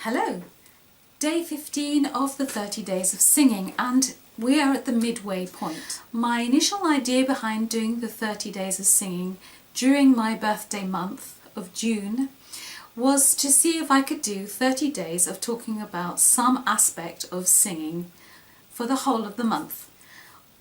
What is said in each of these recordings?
Hello! Day 15 of the 30 days of singing, and we are at the midway point. My initial idea behind doing the 30 days of singing during my birthday month of June was to see if I could do 30 days of talking about some aspect of singing for the whole of the month.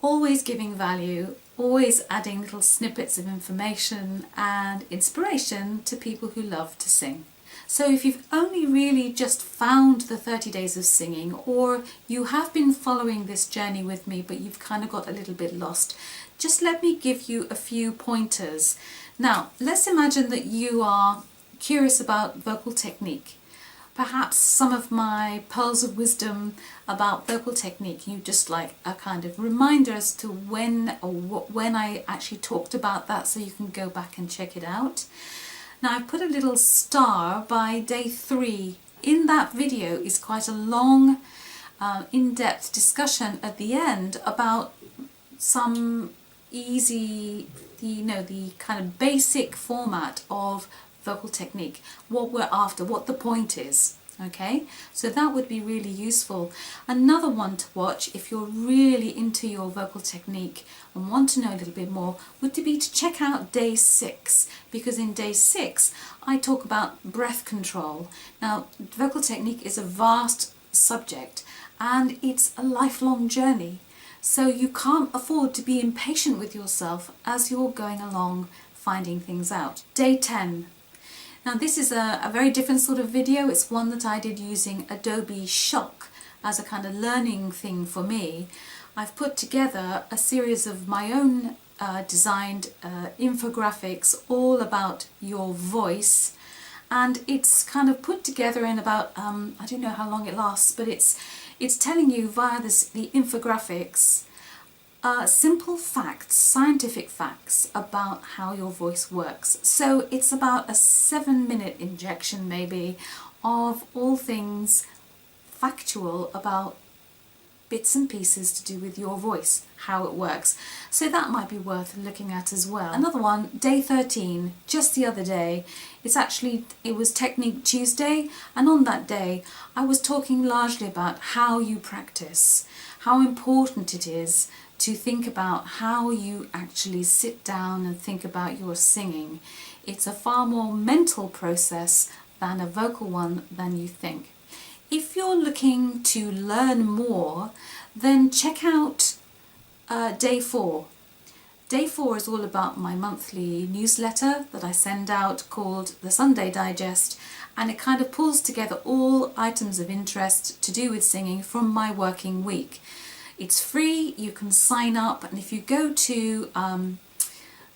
Always giving value, always adding little snippets of information and inspiration to people who love to sing. So if you've only really just found the 30 days of singing, or you have been following this journey with me but you've kind of got a little bit lost, just let me give you a few pointers. Now, let's imagine that you are curious about vocal technique. Perhaps some of my pearls of wisdom about vocal technique, you just like a kind of reminder as to when I actually talked about that, so you can go back and check it out. Now I've put a little star by day 3. In that video is quite a long, in-depth discussion at the end about some easy, the kind of basic format of vocal technique, what we're after, what the point is. Okay, so that would be really useful. Another one to watch if you're really into your vocal technique and want to know a little bit more would be to check out day 6, because in day 6 I talk about breath control. Now, vocal technique is a vast subject and it's a lifelong journey, so you can't afford to be impatient with yourself as you're going along finding things out. Day 10. Now this is a very different sort of video. It's one that I did using Adobe Shock as a kind of learning thing for me. I've put together a series of my own designed infographics all about your voice, and it's kind of put together in about, I don't know how long it lasts, but it's telling you via the infographics simple facts, scientific facts about how your voice works. So it's about a 7-minute injection maybe of all things factual about bits and pieces to do with your voice, how it works. So that might be worth looking at as well. Another one, day 13, just the other day, it was Technique Tuesday, and on that day I was talking largely about how you practice, how important it is to think about how you actually sit down and think about your singing. It's a far more mental process than a vocal one than you think. If you're looking to learn more, then check out day 4. Day 4 is all about my monthly newsletter that I send out called the Sunday Digest, and it kind of pulls together all items of interest to do with singing from my working week. It's free, you can sign up, and if you go to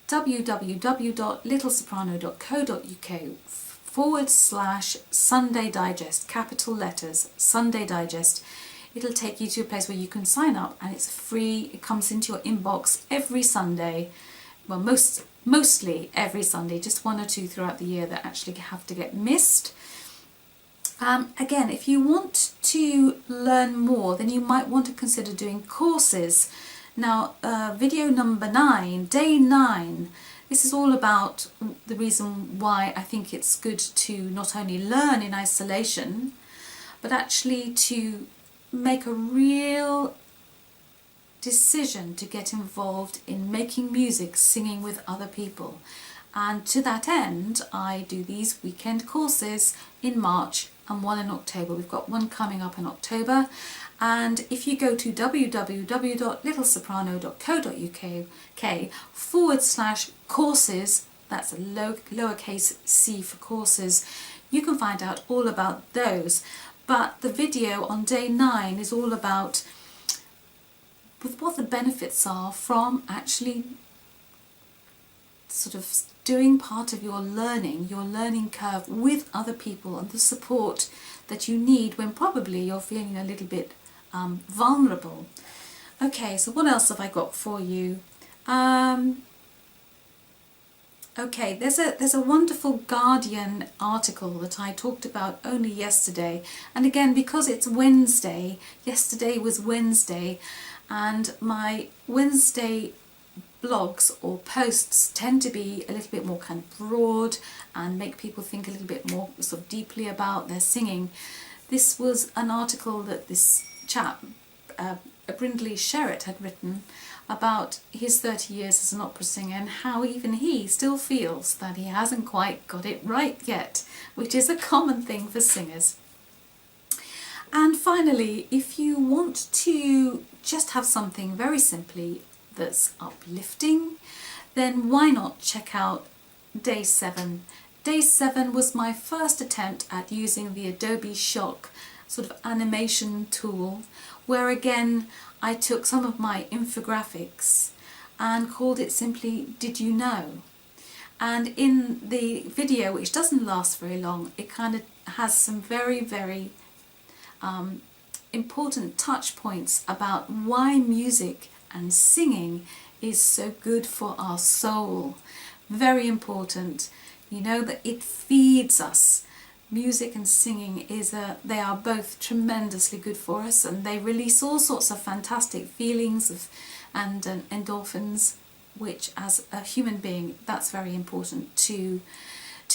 www.littlesoprano.co.uk/Sunday Digest, capital letters, Sunday Digest, it'll take you to a place where you can sign up, and it's free. It comes into your inbox every Sunday, well, mostly every Sunday, just 1 or 2 throughout the year that actually have to get missed. Again, if you want to learn more, then you might want to consider doing courses. Now, video number 9, day 9, this is all about the reason why I think it's good to not only learn in isolation, but actually to make a real decision to get involved in making music, singing with other people. And to that end, I do these weekend courses in March and one in October. We've got one coming up in October, and if you go to www.littlesoprano.co.uk/courses, that's a lowercase c for courses, you can find out all about those. But the video on day 9 is all about what the benefits are from actually sort of doing part of your learning curve with other people, and the support that you need when probably you're feeling a little bit vulnerable. Okay, so what else have I got for you? Okay, there's a wonderful Guardian article that I talked about only yesterday, and again, because it's Wednesday, yesterday was Wednesday, and my Wednesday blogs or posts tend to be a little bit more kind of broad and make people think a little bit more sort of deeply about their singing. This was an article that this chap, Brindley Sherritt, had written about his 30 years as an opera singer and how even he still feels that he hasn't quite got it right yet, which is a common thing for singers. And finally, if you want to just have something very simply that's uplifting, then why not check out Day 7. Day 7 was my first attempt at using the Adobe Shock sort of animation tool, where again I took some of my infographics and called it simply Did You Know? And in the video, which doesn't last very long, it kind of has some very important touch points about why music and singing is so good for our soul. Very important. You know that it feeds us. Music and singing they are both tremendously good for us, and they release all sorts of fantastic feelings and endorphins, which as a human being, that's very important to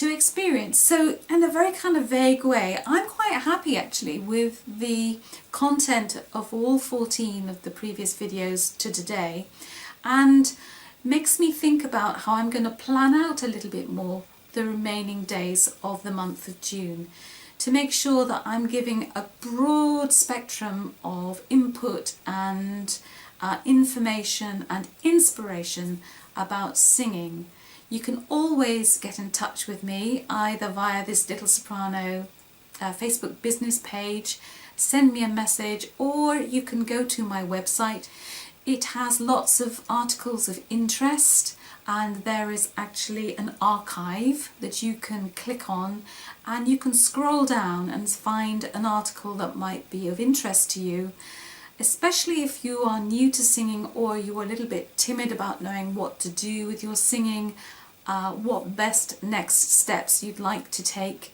experience. So in a very kind of vague way, I'm quite happy actually with the content of all 14 of the previous videos to today, and makes me think about how I'm going to plan out a little bit more the remaining days of the month of June to make sure that I'm giving a broad spectrum of input and information and inspiration about singing. You can always get in touch with me either via this Little Soprano Facebook business page, send me a message, or you can go to my website. It has lots of articles of interest, and there is actually an archive that you can click on, and you can scroll down and find an article that might be of interest to you, especially if you are new to singing or you are a little bit timid about knowing what to do with your singing, what best next steps you'd like to take.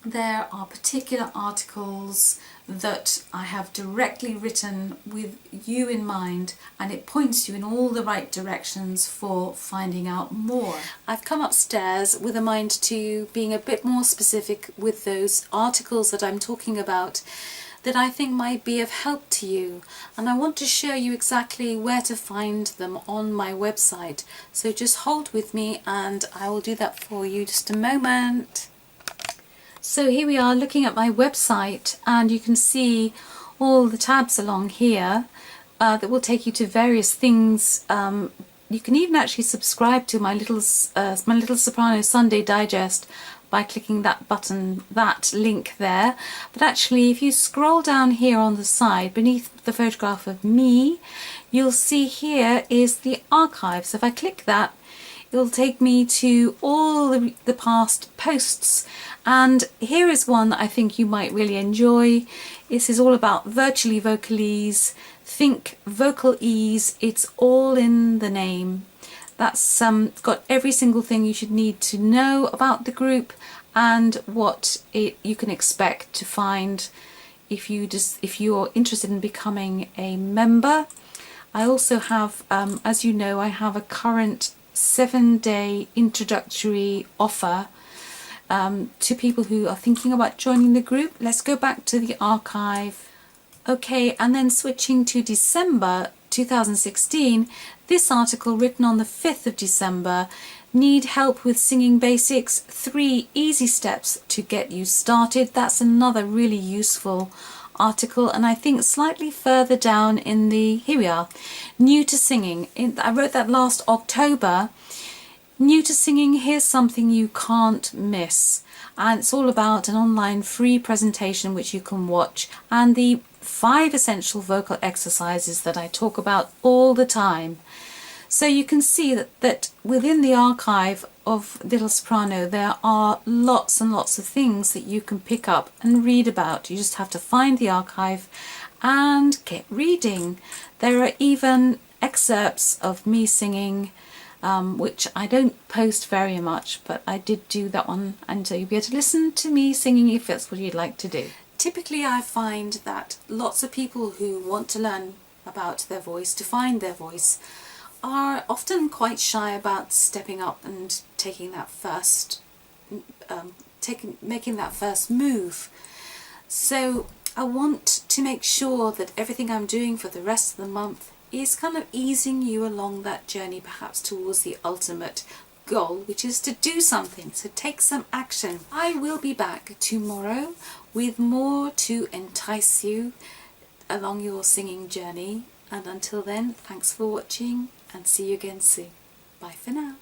There are particular articles that I have directly written with you in mind, and it points you in all the right directions for finding out more. I've come upstairs with a mind to being a bit more specific with those articles that I'm talking about that I think might be of help to you, and I want to show you exactly where to find them on my website. So just hold with me and I will do that for you. Just a moment. So here we are looking at my website, and you can see all the tabs along here that will take you to various things. You can even actually subscribe to my Little Soprano Sunday Digest by clicking that button, that link there. But actually, if you scroll down here on the side beneath the photograph of me, you'll see here is the archive. So if I click that, it'll take me to all the past posts, and here is one that I think you might really enjoy. This is all about virtually vocalese. Think vocal ease, it's all in the name. That's got every single thing you should need to know about the group and what you can expect to find if you're interested in becoming a member. I also have, as you know, I have a current 7-day introductory offer to people who are thinking about joining the group. Let's go back to the archive. Okay, and then switching to December 2016, this article written on the 5th of December, Need Help with Singing Basics, 3 Easy Steps to Get You Started. That's another really useful article, and I think slightly further down in here we are, New to Singing. I wrote that last October. New to Singing, here's something you can't miss, and it's all about an online free presentation which you can watch, and the 5 essential vocal exercises that I talk about all the time. So you can see that within the archive of Little Soprano there are lots and lots of things that you can pick up and read about. You just have to find the archive and get reading. There are even excerpts of me singing, which I don't post very much, but I did do that one, and so you'll be able to listen to me singing if that's what you'd like to do. Typically I find that lots of people who want to learn about their voice, to find their voice, are often quite shy about stepping up and taking that first, making that first move. So I want to make sure that everything I'm doing for the rest of the month is kind of easing you along that journey, perhaps towards the ultimate goal, which is to do something, so take some action. I will be back tomorrow with more to entice you along your singing journey, and until then, thanks for watching and see you again soon. Bye for now.